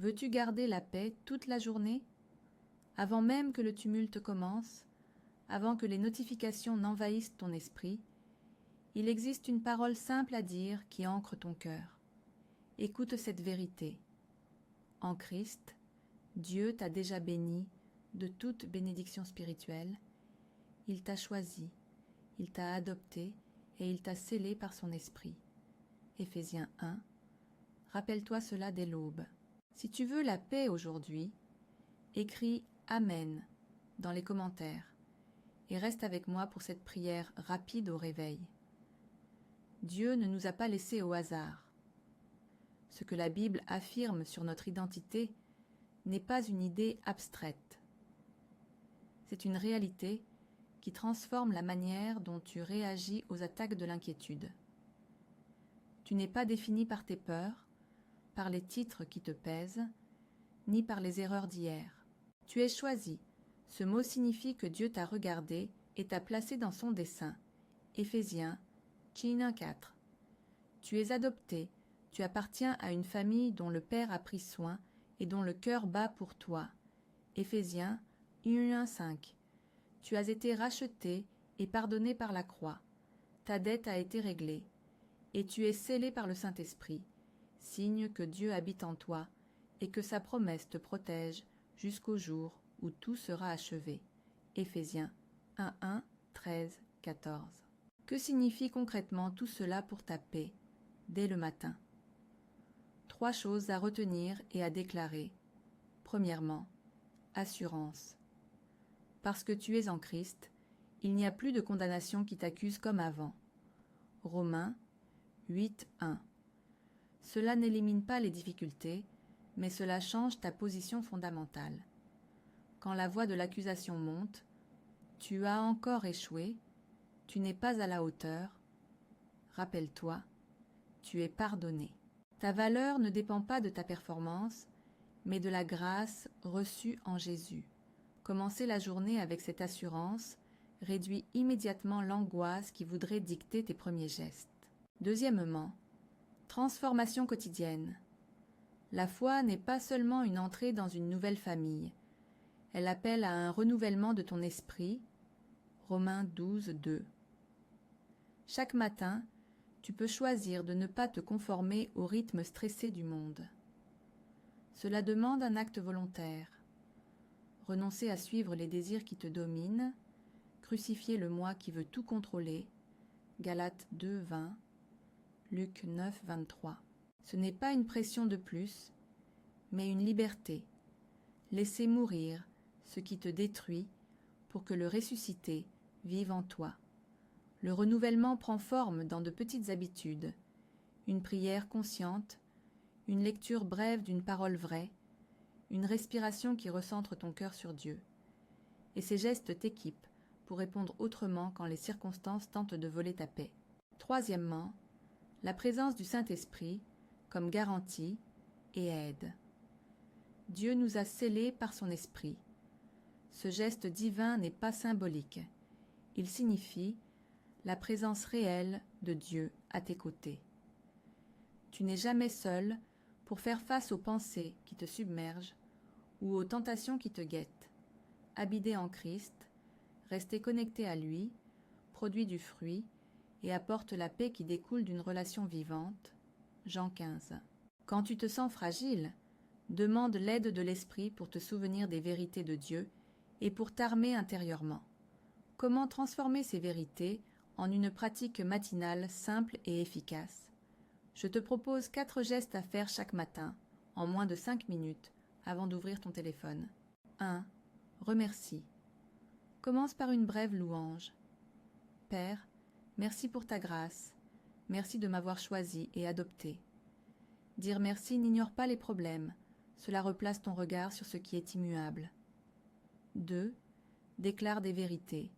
Veux-tu garder la paix toute la journée? Avant même que le tumulte commence, avant que les notifications n'envahissent ton esprit, il existe une parole simple à dire qui ancre ton cœur. Écoute cette vérité. En Christ, Dieu t'a déjà béni de toute bénédiction spirituelle. Il t'a choisi, il t'a adopté et il t'a scellé par son esprit. Éphésiens 1. Rappelle-toi cela dès l'aube. Si tu veux la paix aujourd'hui, écris Amen dans les commentaires et reste avec moi pour cette prière rapide au réveil. Dieu ne nous a pas laissés au hasard. Ce que la Bible affirme sur notre identité n'est pas une idée abstraite. C'est une réalité qui transforme la manière dont tu réagis aux attaques de l'inquiétude. Tu n'es pas défini par tes peurs, par les titres qui te pèsent, ni par les erreurs d'hier. Tu es choisi. Ce mot signifie que Dieu t'a regardé et t'a placé dans son dessein. Éphésiens 1:4. Tu es adopté, tu appartiens à une famille dont le Père a pris soin et dont le cœur bat pour toi. Éphésiens 1:5. Tu as été racheté et pardonné par la croix. Ta dette a été réglée. Et tu es scellé par le Saint-Esprit, signe que Dieu habite en toi et que sa promesse te protège jusqu'au jour où tout sera achevé. Éphésiens 1:1, 13, 14. Que signifie concrètement tout cela pour ta paix, dès le matin? 3 choses à retenir et à déclarer. Premièrement, assurance. Parce que tu es en Christ, il n'y a plus de condamnation qui t'accuse comme avant. Romains 8:1. Cela n'élimine pas les difficultés, mais cela change ta position fondamentale. Quand la voix de l'accusation monte, tu as encore échoué, tu n'es pas à la hauteur. Rappelle-toi, tu es pardonné. Ta valeur ne dépend pas de ta performance, mais de la grâce reçue en Jésus. Commencer la journée avec cette assurance réduit immédiatement l'angoisse qui voudrait dicter tes premiers gestes. Deuxièmement, transformation quotidienne. La foi n'est pas seulement une entrée dans une nouvelle famille. Elle appelle à un renouvellement de ton esprit. Romains 12:2. Chaque matin, tu peux choisir de ne pas te conformer au rythme stressé du monde. Cela demande un acte volontaire. Renoncer à suivre les désirs qui te dominent, crucifier le moi qui veut tout contrôler. Galates 2:20, Luc 9:23. Ce n'est pas une pression de plus, mais une liberté. Laisser mourir ce qui te détruit pour que le ressuscité vive en toi. Le renouvellement prend forme dans de petites habitudes, une prière consciente, une lecture brève d'une parole vraie, une respiration qui recentre ton cœur sur Dieu. Et ces gestes t'équipent pour répondre autrement quand les circonstances tentent de voler ta paix. Troisièmement, la présence du Saint-Esprit comme garantie et aide. Dieu nous a scellés par son esprit. Ce geste divin n'est pas symbolique. Il signifie la présence réelle de Dieu à tes côtés. Tu n'es jamais seul pour faire face aux pensées qui te submergent ou aux tentations qui te guettent. Habiter en Christ, rester connecté à lui, produit du fruit et apporte la paix qui découle d'une relation vivante. Jean 15. Quand tu te sens fragile, demande l'aide de l'Esprit pour te souvenir des vérités de Dieu et pour t'armer intérieurement. Comment transformer ces vérités en une pratique matinale simple et efficace? Je te propose 4 gestes à faire chaque matin, en moins de 5 minutes, avant d'ouvrir ton téléphone. 1. Remercie. Commence par une brève louange. Père, merci pour ta grâce. Merci de m'avoir choisi et adopté. Dire merci n'ignore pas les problèmes. Cela replace ton regard sur ce qui est immuable. 2. Déclare des vérités.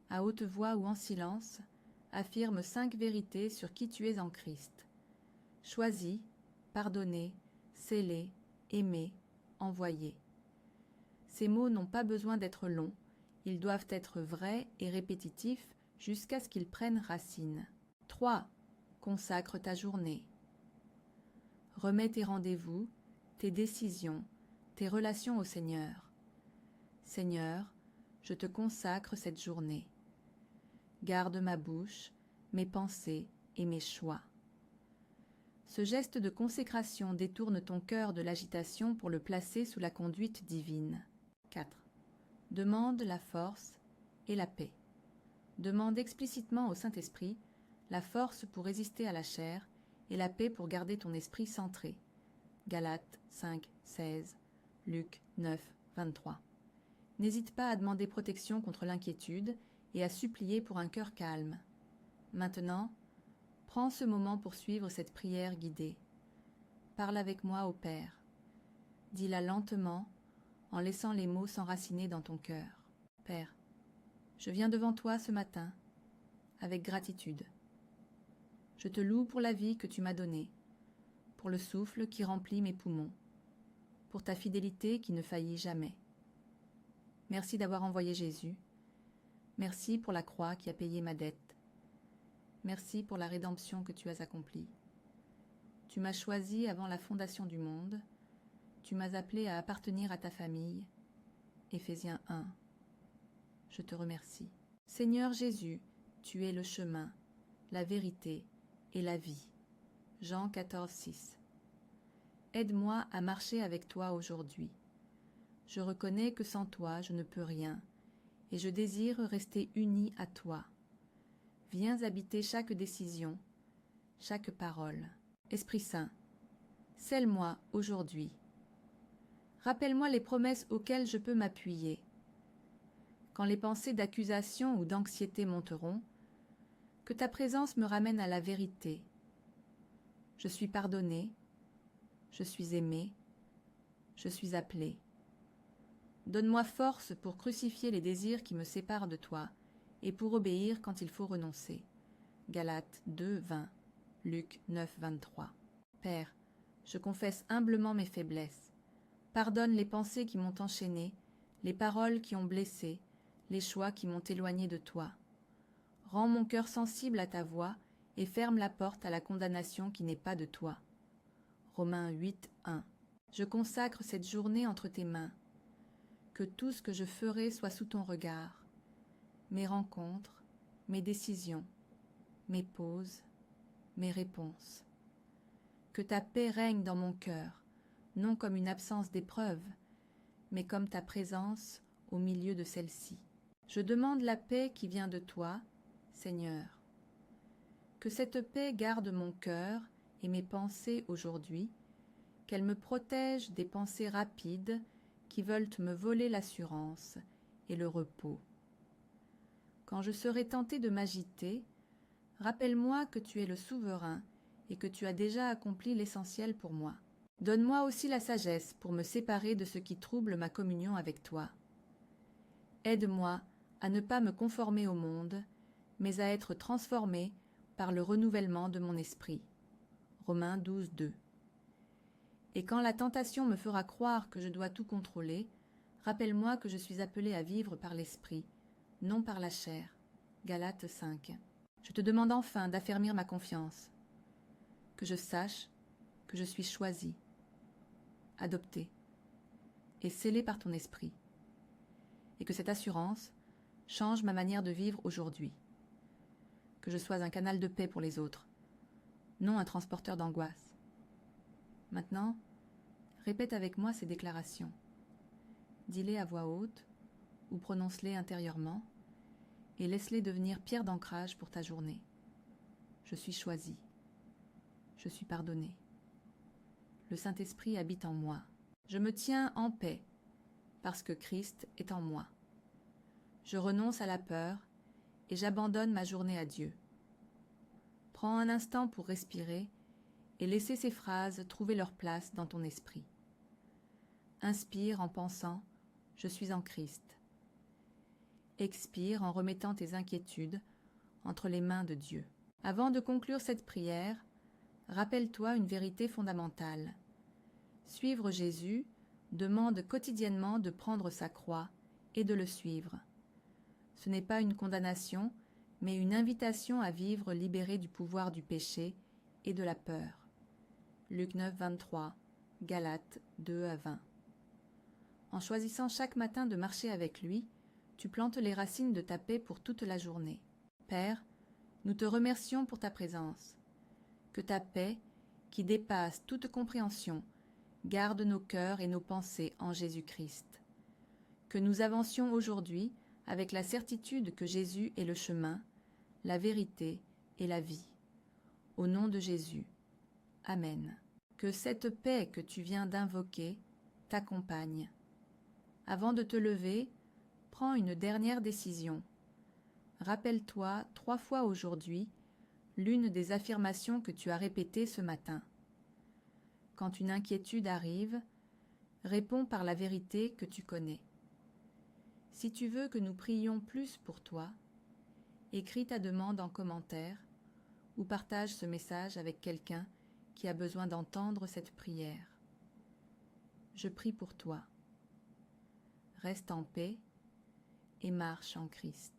À haute voix ou en silence, affirme 5 vérités sur qui tu es en Christ. Choisi, pardonné, scellé, aimé, envoyé. Ces mots n'ont pas besoin d'être longs, ils doivent être vrais et répétitifs jusqu'à ce qu'ils prennent racine. 3. Consacre ta journée. Remets tes rendez-vous, tes décisions, tes relations au Seigneur. Seigneur, je te consacre cette journée. Garde ma bouche, mes pensées et mes choix. Ce geste de consécration détourne ton cœur de l'agitation pour le placer sous la conduite divine. 4. Demande la force et la paix. Demande explicitement au Saint-Esprit la force pour résister à la chair et la paix pour garder ton esprit centré. Galates 5, 16, Luc 9, 23. N'hésite pas à demander protection contre l'inquiétude et à supplier pour un cœur calme. Maintenant, prends ce moment pour suivre cette prière guidée. Parle avec moi au Père. Dis-la lentement, en laissant les mots s'enraciner dans ton cœur. Père, je viens devant toi ce matin, avec gratitude. Je te loue pour la vie que tu m'as donnée, pour le souffle qui remplit mes poumons, pour ta fidélité qui ne faillit jamais. Merci d'avoir envoyé Jésus. Merci pour la croix qui a payé ma dette. Merci pour la rédemption que tu as accomplie. Tu m'as choisi avant la fondation du monde. Tu m'as appelé à appartenir à ta famille. Éphésiens 1. Je te remercie. Seigneur Jésus, tu es le chemin, la vérité et la vie. Jean 14, 6. Aide-moi à marcher avec toi aujourd'hui. Je reconnais que sans toi, je ne peux rien, et je désire rester uni à toi. Viens habiter chaque décision, chaque parole. Esprit Saint, scelle-moi aujourd'hui. Rappelle-moi les promesses auxquelles je peux m'appuyer. Quand les pensées d'accusation ou d'anxiété monteront, que ta présence me ramène à la vérité. Je suis pardonné, je suis aimé, je suis appelé. Donne-moi force pour crucifier les désirs qui me séparent de toi et pour obéir quand il faut renoncer. Galates 2, 20, Luc 9, 23. Père, je confesse humblement mes faiblesses. Pardonne les pensées qui m'ont enchaîné, les paroles qui ont blessé, les choix qui m'ont éloigné de toi. Rends mon cœur sensible à ta voix et ferme la porte à la condamnation qui n'est pas de toi. Romains 8, 1. Je consacre cette journée entre tes mains. Que tout ce que je ferai soit sous ton regard. Mes rencontres, mes décisions, mes pauses, mes réponses. Que ta paix règne dans mon cœur, non comme une absence d'épreuve, mais comme ta présence au milieu de celle-ci. Je demande la paix qui vient de toi, Seigneur. Que cette paix garde mon cœur et mes pensées aujourd'hui, qu'elle me protège des pensées rapides qui veulent me voler l'assurance et le repos. Quand je serai tenté de m'agiter, rappelle-moi que tu es le souverain et que tu as déjà accompli l'essentiel pour moi. Donne-moi aussi la sagesse pour me séparer de ce qui trouble ma communion avec toi. Aide-moi à ne pas me conformer au monde, mais à être transformé par le renouvellement de mon esprit. Romains 12, 2. Et quand la tentation me fera croire que je dois tout contrôler, rappelle-moi que je suis appelé à vivre par l'esprit, non par la chair. Galates 5. Je te demande enfin d'affermir ma confiance, que je sache que je suis choisi, adopté et scellé par ton esprit, et que cette assurance change ma manière de vivre aujourd'hui, que je sois un canal de paix pour les autres, non un transporteur d'angoisse. Maintenant, répète avec moi ces déclarations. Dis-les à voix haute ou prononce-les intérieurement et laisse-les devenir pierre d'ancrage pour ta journée. Je suis choisi. Je suis pardonné. Le Saint-Esprit habite en moi. Je me tiens en paix parce que Christ est en moi. Je renonce à la peur et j'abandonne ma journée à Dieu. Prends un instant pour respirer et laisser ces phrases trouver leur place dans ton esprit. Inspire en pensant « Je suis en Christ ». Expire en remettant tes inquiétudes entre les mains de Dieu. Avant de conclure cette prière, rappelle-toi une vérité fondamentale. Suivre Jésus demande quotidiennement de prendre sa croix et de le suivre. Ce n'est pas une condamnation, mais une invitation à vivre libéré du pouvoir du péché et de la peur. Luc 9, 23, Galates 2-20. En choisissant chaque matin de marcher avec lui, tu plantes les racines de ta paix pour toute la journée. Père, nous te remercions pour ta présence. Que ta paix, qui dépasse toute compréhension, garde nos cœurs et nos pensées en Jésus-Christ. Que nous avancions aujourd'hui avec la certitude que Jésus est le chemin, la vérité et la vie. Au nom de Jésus. Amen. Que cette paix que tu viens d'invoquer t'accompagne. Avant de te lever, prends une dernière décision. Rappelle-toi 3 fois aujourd'hui l'une des affirmations que tu as répétées ce matin. Quand une inquiétude arrive, réponds par la vérité que tu connais. Si tu veux que nous prions plus pour toi, écris ta demande en commentaire ou partage ce message avec quelqu'un qui a besoin d'entendre cette prière. Je prie pour toi. Reste en paix et marche en Christ.